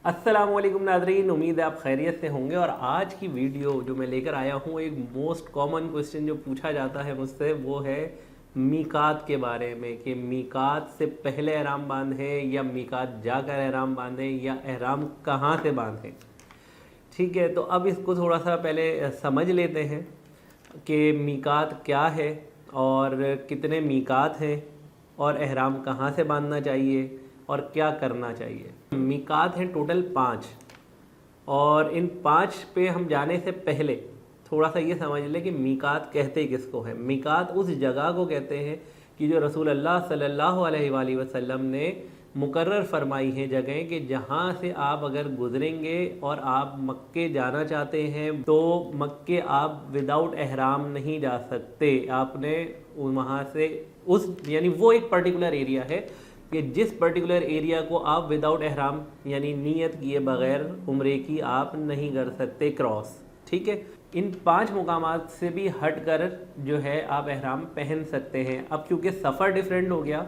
अस्सलाम वालेकुम नाज़रीन, उम्मीद है आप खैरियत से होंगे। और आज की वीडियो जो मैं लेकर आया हूँ, एक मोस्ट कॉमन क्वेश्चन जो पूछा जाता है मुझसे, वो है मीकात के बारे में कि मीकात से पहले एहराम बांधे या मीकात जाकर एहराम बांधे या एहराम कहाँ से बांधे। ठीक है, तो अब इसको थोड़ा सा पहले समझ लेते हैं कि मीकात क्या है और कितने मीकात हैं और एहराम कहाँ से बांधना चाहिए और क्या करना चाहिए। मीकात हैं टोटल 5, और इन 5 पे हम जाने से पहले थोड़ा सा ये समझ लें कि मीकात कहते किसको है। मीकात उस जगह को कहते हैं कि जो रसूल अल्लाह सल्लल्लाहु अलैहि वसल्लम ने मुकर्रर फरमाई है जगह, कि जहाँ से आप अगर गुजरेंगे और आप मक्के जाना चाहते हैं तो मक्के आप विदाउट एहराम नहीं जा सकते। आपने वहाँ से उस यानी वो एक पर्टिकुलर एरिया है कि जिस पर्टिकुलर एरिया को आप विदाउट एहराम यानी नीयत किए बगैर उम्रे की आप नहीं कर सकते क्रॉस। ठीक है, इन 5 मुकामात से भी हट कर जो है आप एहराम पहन सकते हैं। अब क्योंकि सफ़र डिफरेंट हो गया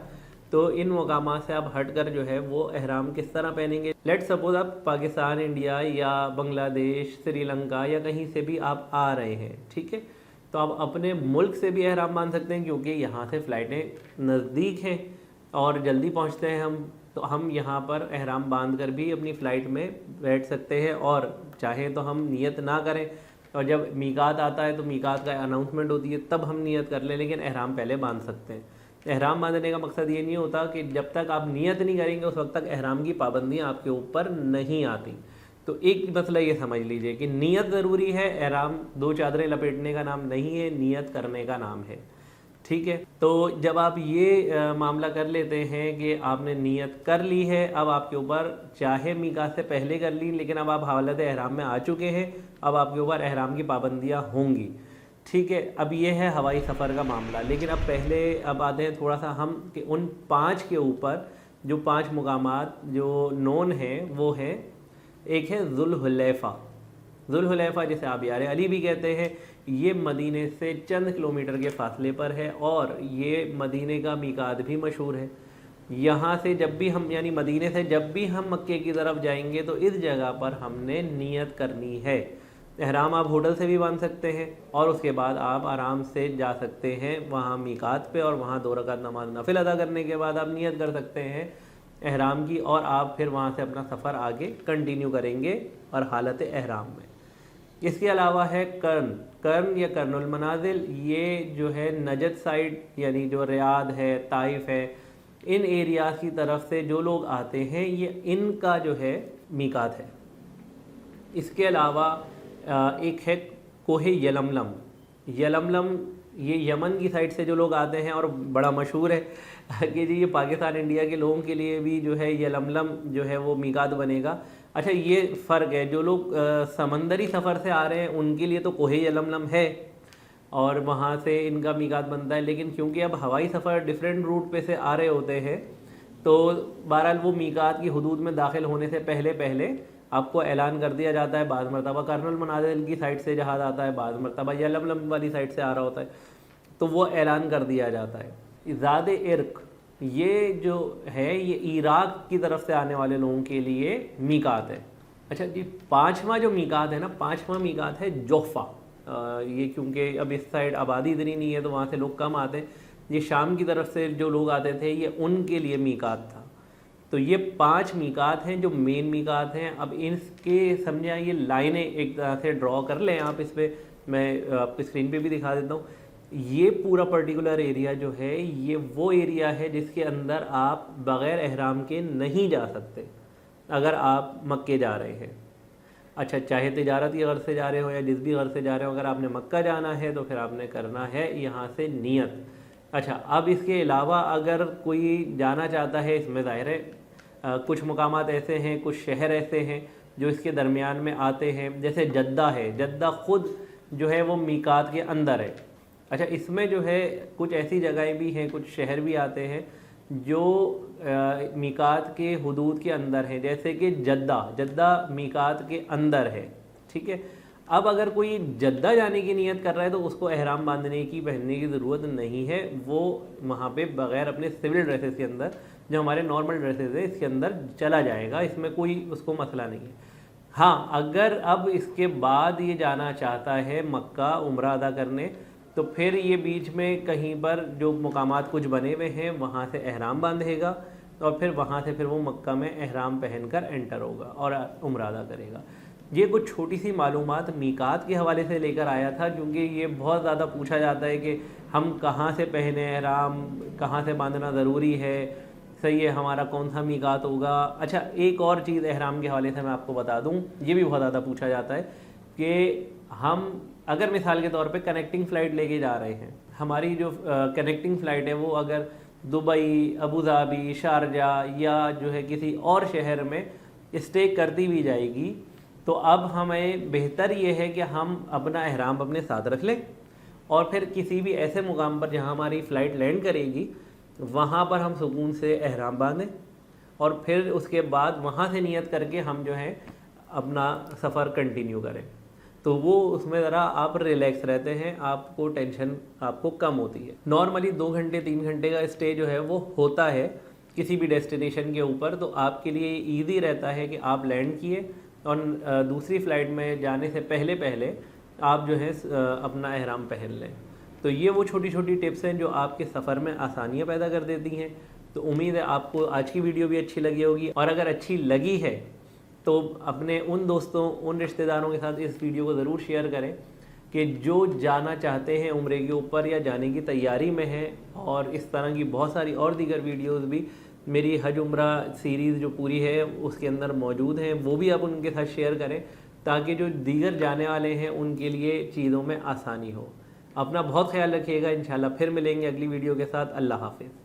तो इन मुकामात से आप हट कर जो है वो एहराम किस तरह पहनेंगे। लेट सपोज आप पाकिस्तान, इंडिया या बांग्लादेश, श्रीलंका या कहीं से भी आप आ रहे हैं, ठीक है, तो आप अपने मुल्क से भी एहराम बांध सकते हैं क्योंकि यहाँ से फ़्लाइटें नज़दीक हैं और जल्दी पहुँचते हैं हम, तो हम यहाँ पर एहराम बांध कर भी अपनी फ़्लाइट में बैठ सकते हैं। और चाहें तो हम नियत ना करें और जब मीकात आता है तो मीकात का अनाउंसमेंट होती है तब हम नियत कर लें, लेकिन एहराम पहले बांध सकते हैं। एहराम बांधने का मकसद ये नहीं होता कि जब तक आप नियत नहीं करेंगे उस वक्त तक एहराम की पाबंदियाँ आपके ऊपर नहीं आती। तो एक मसला ये समझ लीजिए कि नियत ज़रूरी है, एहराम 2 चादरें लपेटने का नाम नहीं है, नियत करने का नाम है। ठीक है, तो जब आप ये मामला कर लेते हैं कि आपने नियत कर ली है, अब आपके ऊपर चाहे मीकात से पहले कर ली लेकिन अब आप हालत एहराम में आ चुके हैं, अब आपके ऊपर एहराम की पाबंदियाँ होंगी। ठीक है, अब ये है हवाई सफ़र का मामला। लेकिन अब आते हैं थोड़ा सा हम कि उन 5 के ऊपर जो 5 मुकामात जो नोन हैं वो हैं, एक है ज़ुल्हुलैफ़ा। ज़ुल्हुलैफ़ा जिसे आप यार अली भी कहते हैं, ये मदीने से चंद किलोमीटर के फासले पर है और ये मदीने का मीकात भी मशहूर है। यहाँ से जब भी हम यानी मदीने से जब भी हम मक्के की तरफ जाएंगे तो इस जगह पर हमने नियत करनी है। एहराम आप होटल से भी बांध सकते हैं और उसके बाद आप आराम से जा सकते हैं वहाँ मीकात पे, और वहाँ 2 रकात नमाज नफिल अदा करने के बाद आप नियत कर सकते हैं एहराम की, और आप फिर वहाँ से अपना सफ़र आगे कंटिन्यू करेंगे और हालत एहराम में। इसके अलावा है कर्न या कर्नुल मनाजिल। ये जो है नजद साइड यानी जो रियाद है, ताइफ है, इन एरियाज़ की तरफ से जो लोग आते हैं ये इनका जो है मीकात है। इसके अलावा एक है कोहे यलमलम। यलमलम ये यमन की साइड से जो लोग आते हैं और बड़ा मशहूर है कि जी ये पाकिस्तान, इंडिया के लोगों के लिए भी जो है यलमलम जो है वो मीकात बनेगा। अच्छा, ये फ़र्क है, जो लोग समंदरी सफ़र से आ रहे हैं उनके लिए तो कोहे यलमलम है और वहाँ से इनका मीकात बनता है, लेकिन क्योंकि अब हवाई सफ़र डिफरेंट रूट पे से आ रहे होते हैं तो बहरहाल वो मीकात की हदूद में दाखिल होने से पहले आपको ऐलान कर दिया जाता है। बाद मरतबा कर्नुल मनाजिल की साइड से जहाज़ आता है, बाद मरतबा यलमलम वाली साइड से आ रहा होता है, तो वो ऐलान कर दिया जाता है। ज़ाद इर्क ये जो है ये इराक़ की तरफ से आने वाले लोगों के लिए मीकात है। अच्छा जी, 5वां जो मीकात है ना, 5वां मीकात है जोफ़ा। ये क्योंकि अब इस साइड आबादी इतनी नहीं है तो वहाँ से लोग कम आते हैं, ये शाम की तरफ से जो लोग आते थे ये उनके लिए मीकात था। तो ये 5 मीकात हैं जो मेन मीकात हैं। अब इनके समझे ये लाइनें एक तरह से ड्रॉ कर लें आप, इस पर मैं आपकी स्क्रीन पे भी दिखा देता हूँ। ये पूरा पर्टिकुलर एरिया जो है ये वो एरिया है जिसके अंदर आप बग़ैर एहराम के नहीं जा सकते अगर आप मक्के जा रहे हैं। अच्छा, चाहे तिजारती गर्ज़ से जा रहे हो या जिस भी गर्ज़ से जा रहे हो, अगर आपने मक्का जाना है तो फिर आपने करना है यहाँ से नियत। अच्छा, अब इसके अलावा अगर कोई जाना चाहता है, इसमें ज़ाहिर है कुछ मुकामात ऐसे हैं, कुछ शहर ऐसे हैं जो इसके दरमियान में आते हैं, जैसे जद्दा है। जद्दा ख़ुद जो है वो मीकात के अंदर है। अच्छा, इसमें जो है कुछ ऐसी जगहें भी हैं, कुछ शहर भी आते हैं जो मीकात के हुदूद के अंदर हैं, जैसे कि जद्दा मीकात के अंदर है। ठीक है, अब अगर कोई जद्दा जाने की नीयत कर रहा है तो उसको एहराम बांधने की पहनने की ज़रूरत नहीं है, वो वहाँ पे बग़ैर अपने सिविल ड्रेसेस के अंदर जो हमारे नॉर्मल ड्रेसेस है इसके अंदर चला जाएगा, इसमें कोई उसको मसला नहीं है। हाँ, अगर अब इसके बाद ये जाना चाहता है मक्का उम्रा अदा करने, तो फिर ये बीच में कहीं पर जो मुकामात कुछ बने हुए हैं वहाँ से एहराम बांधेगा और फिर वहाँ से फिर वो मक्का में एहराम पहनकर एंटर होगा और उम्रा अदा करेगा। ये कुछ छोटी सी मालूमात मीकात के हवाले से लेकर आया था, क्योंकि ये बहुत ज़्यादा पूछा जाता है कि हम कहाँ से पहने एहराम, कहाँ से बांधना ज़रूरी है, सही है, हमारा कौन सा मीकात होगा। अच्छा, एक और चीज़ एहराम के हवाले से मैं आपको बता दूं, ये भी बहुत ज़्यादा पूछा जाता है कि हम अगर मिसाल के तौर पे कनेक्टिंग फ़्लाइट लेके जा रहे हैं, हमारी जो कनेक्टिंग फ़्लाइट है वो अगर दुबई, अबू धाबी, शारजा या जो है किसी और शहर में स्टे करती भी जाएगी, तो अब हमें बेहतर ये है कि हम अपना एहराम अपने साथ रख लें और फिर किसी भी ऐसे मुकाम पर जहाँ हमारी फ़्लाइट लैंड करेगी वहाँ पर हम सुकून से एहराम बांधें और फिर उसके बाद वहाँ से नियत करके हम जो है अपना सफ़र कंटिन्यू करें। तो वो उसमें ज़रा आप रिलैक्स रहते हैं, आपको टेंशन आपको कम होती है। नॉर्मली 2 घंटे 3 घंटे का स्टे जो है वो होता है किसी भी डेस्टिनेशन के ऊपर, तो आपके लिए ईजी रहता है कि आप लैंड किए और दूसरी फ़्लाइट में जाने से पहले पहले आप जो है अपना एहराम पहन लें। तो ये वो छोटी छोटी टिप्स हैं जो आपके सफ़र में आसानियाँ पैदा कर देती हैं। तो उम्मीद है आपको आज की वीडियो भी अच्छी लगी होगी, और अगर अच्छी लगी है तो अपने उन दोस्तों, उन रिश्तेदारों के साथ इस वीडियो को ज़रूर शेयर करें कि जो जाना चाहते हैं उम्रे के ऊपर या जाने की तैयारी में हैं। और इस तरह की बहुत सारी और दीगर वीडियोज़ भी मेरी हज उम्रा सीरीज़ जो पूरी है उसके अंदर मौजूद हैं, वो भी आप उनके साथ शेयर करें ताकि जो दीगर जाने वाले हैं उनके लिए चीज़ों में आसानी हो। अपना बहुत ख्याल रखिएगा, इंशाल्लाह फिर मिलेंगे अगली वीडियो के साथ। अल्लाह हाफ़िज़।